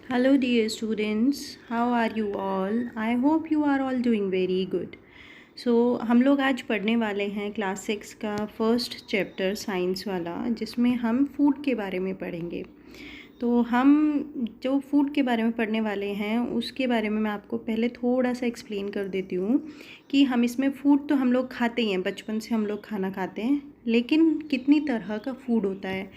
Hello, dear students. How are you all? I hope you are all doing very good. हम लोग आज पढ़ने वाले हैं क्लास 6 का फर्स्ट चैप्टर साइंस वाला, जिसमें हम फूड के बारे में पढ़ेंगे। तो हम जो फूड के बारे में पढ़ने वाले हैं उसके बारे में मैं आपको पहले थोड़ा सा एक्सप्लेन कर देती हूँ कि हम इसमें फ़ूड तो हम लोग खाते ही हैं, बचपन से हम लोग खाना खाते हैं, लेकिन कितनी तरह का फ़ूड होता है।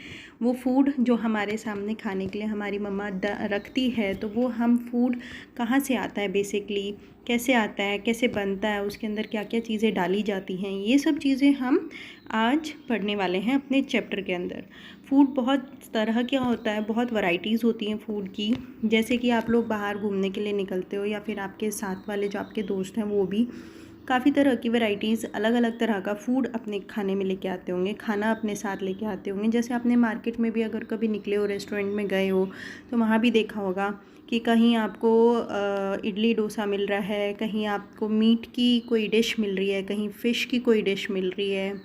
वो फ़ूड जो हमारे सामने खाने के लिए हमारी मम्मा रखती है, तो वो हम फूड कहाँ से आता है, बेसिकली कैसे आता है, कैसे बनता है, उसके अंदर क्या क्या चीज़ें डाली जाती हैं, ये सब चीज़ें हम आज पढ़ने वाले हैं अपने चैप्टर के अंदर। फ़ूड बहुत तरह का होता है, बहुत वैरायटीज़ होती हैं फ़ूड की। जैसे कि आप लोग बाहर घूमने के लिए निकलते हो या फिर आपके साथ वाले जो आपके दोस्त हैं वो भी काफ़ी तरह की वैरायटीज़, अलग अलग तरह का फ़ूड अपने खाने में लेके आते होंगे, खाना अपने साथ लेके आते होंगे। जैसे आपने मार्केट में भी अगर कभी निकले हो, रेस्टोरेंट में गए हो, तो वहाँ भी देखा होगा कि कहीं आपको इडली डोसा मिल रहा है, कहीं आपको मीट की कोई डिश मिल रही है, कहीं फ़िश की कोई डिश मिल रही है,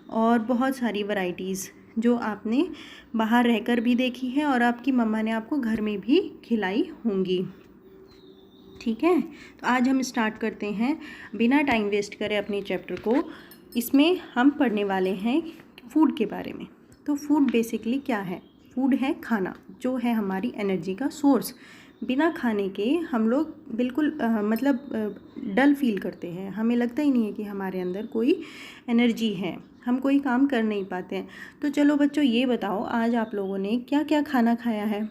और बहुत सारी वैरायटीज़ जो आपने बाहर रहकर भी देखी है और आपकी मम्मा ने आपको घर में भी खिलाई होंगी। ठीक है, तो आज हम स्टार्ट करते हैं बिना टाइम वेस्ट करे अपने चैप्टर को। इसमें हम पढ़ने वाले हैं फूड के बारे में। तो फूड बेसिकली क्या है? फूड है खाना, जो है हमारी एनर्जी का सोर्स। बिना खाने के हम लोग बिल्कुल डल फील करते हैं, हमें लगता ही नहीं है कि हमारे अंदर कोई एनर्जी है, हम कोई काम कर नहीं पाते हैं। तो चलो बच्चों, ये बताओ आज आप लोगों ने क्या क्या खाना खाया है,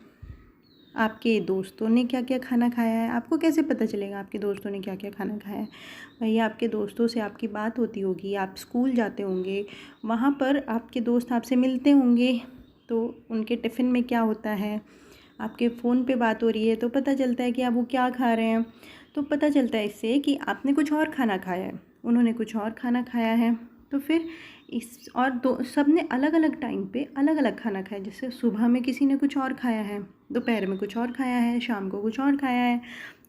आपके दोस्तों ने क्या क्या खाना खाया है। आपको कैसे पता चलेगा आपके दोस्तों ने क्या क्या खाना खाया है? भैया आपके दोस्तों से आपकी बात होती होगी, आप स्कूल जाते होंगे, वहाँ पर आपके दोस्त आपसे मिलते होंगे, तो उनके टिफ़िन में क्या होता है, आपके फ़ोन पे बात हो रही है तो पता चलता है कि आप वो क्या खा रहे हैं। तो पता चलता है इससे कि आपने कुछ और खाना खाया है, उन्होंने कुछ और खाना खाया है। तो फिर इस और दो सब ने अलग अलग टाइम पे अलग अलग खाना खाया। जैसे सुबह में किसी ने कुछ और खाया है, दोपहर में कुछ और खाया है, शाम को कुछ और खाया है।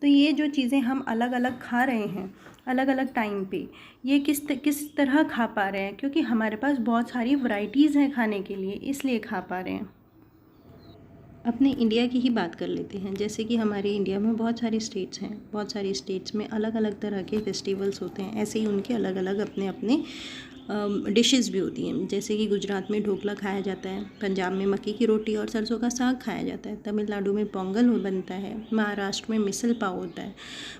तो ये जो चीज़ें हम अलग अलग खा रहे हैं अलग अलग टाइम पे, ये किस तरह खा पा रहे हैं, क्योंकि हमारे पास बहुत सारी वैरायटीज़ हैं खाने के लिए, इसलिए खा पा रहे हैं। अपने इंडिया की ही बात कर लेते हैं। जैसे कि हमारे इंडिया में बहुत सारी स्टेट्स हैं, बहुत सारी स्टेट्स में अलग अलग तरह के फेस्टिवल्स होते हैं, ऐसे ही उनके अलग अलग अपने अपने डिशेज़ भी होती हैं। जैसे कि गुजरात में ढोकला खाया जाता है, पंजाब में मक्की की रोटी और सरसों का साग खाया जाता है, तमिलनाडु में पोंगल बनता है, महाराष्ट्र में मिसल पाव होता है,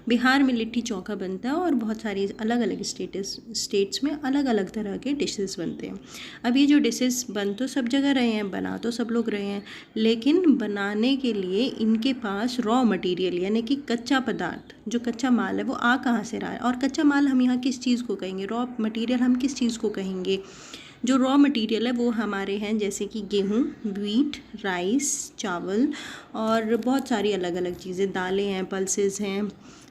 बिहार में लिट्टी चोखा बनता है, और बहुत सारी अलग अलग स्टेट्स में अलग अलग तरह के डिशेज़ बनते हैं। अब ये जो डिशेज़ बन तो सब जगह रहे हैं, बना तो सब लोग रहे हैं, लेकिन बनाने के लिए इनके पास रॉ मटेरियल यानी कि कच्चा पदार्थ, जो कच्चा माल है वो आ कहाँ से रहा है। और कच्चा माल हम यहाँ किस चीज़ को कहेंगे, रॉ मटेरियल हम किस चीज़ को कहेंगे? जो रॉ मटेरियल है वो हमारे हैं, जैसे कि गेहूँ, व्हीट, राइस, चावल, और बहुत सारी अलग अलग चीज़ें, दालें हैं, पल्सेस हैं।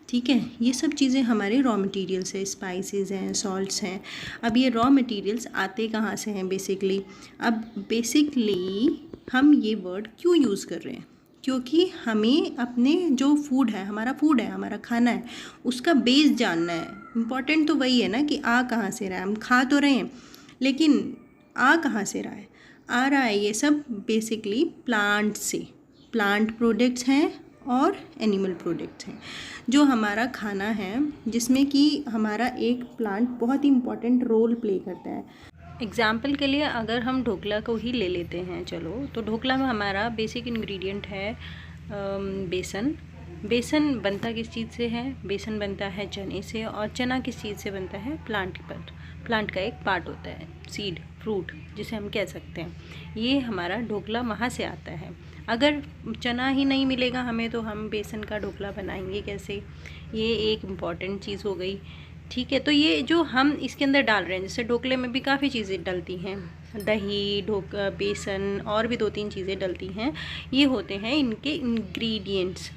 ठीक है, ये सब चीज़ें हमारे रॉ मटेरियल्स है, स्पाइसेस हैं, सॉल्ट्स हैं। अब ये रॉ मटेरियल्स आते कहाँ से हैं बेसिकली? अब बेसिकली हम ये वर्ड क्यों यूज़ कर रहे हैं? क्योंकि हमें अपने जो फूड है, हमारा खाना है, उसका बेस जानना है। इम्पॉर्टेंट तो वही है ना कि आ कहाँ से रहा है। हम खा तो रहे हैं, लेकिन आ कहाँ से रहा है? आ रहा है ये सब बेसिकली प्लांट से। प्लांट प्रोडक्ट्स हैं और एनिमल प्रोडक्ट्स हैं जो हमारा खाना है, जिसमें कि हमारा एक प्लांट बहुत ही इम्पॉर्टेंट रोल प्ले करता है। एग्ज़ाम्पल के लिए अगर हम ढोकला को ही ले लेते हैं, चलो, तो ढोकला में हमारा बेसिक इंग्रेडिएंट है बेसन। बेसन बनता किस चीज़ से है? बेसन बनता है चने से, और चना किस चीज़ से बनता है? प्लांट का एक पार्ट होता है, सीड, फ्रूट जिसे हम कह सकते हैं। ये हमारा ढोकला वहाँ से आता है। अगर चना ही नहीं मिलेगा हमें, तो हम बेसन का ढोकला बनाएंगे कैसे? ये एक इम्पॉर्टेंट चीज़ हो गई। ठीक है, तो ये जो हम इसके अंदर डाल रहे हैं, जैसे ढोकले में भी काफ़ी चीज़ें डलती हैं, दही, बेसन, और भी 2-3 चीज़ें डलती हैं। ये होते हैं इनके इंग्रेडिएंट्स।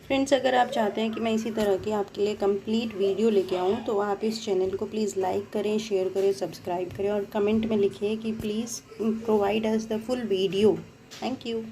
फ्रेंड्स, अगर आप चाहते हैं कि मैं इसी तरह की आपके लिए कंप्लीट वीडियो लेके आऊँ, तो आप इस चैनल को प्लीज़ लाइक करें, शेयर करें, सब्सक्राइब करें, और कमेंट में लिखिए कि please provide us the full video. Thank you.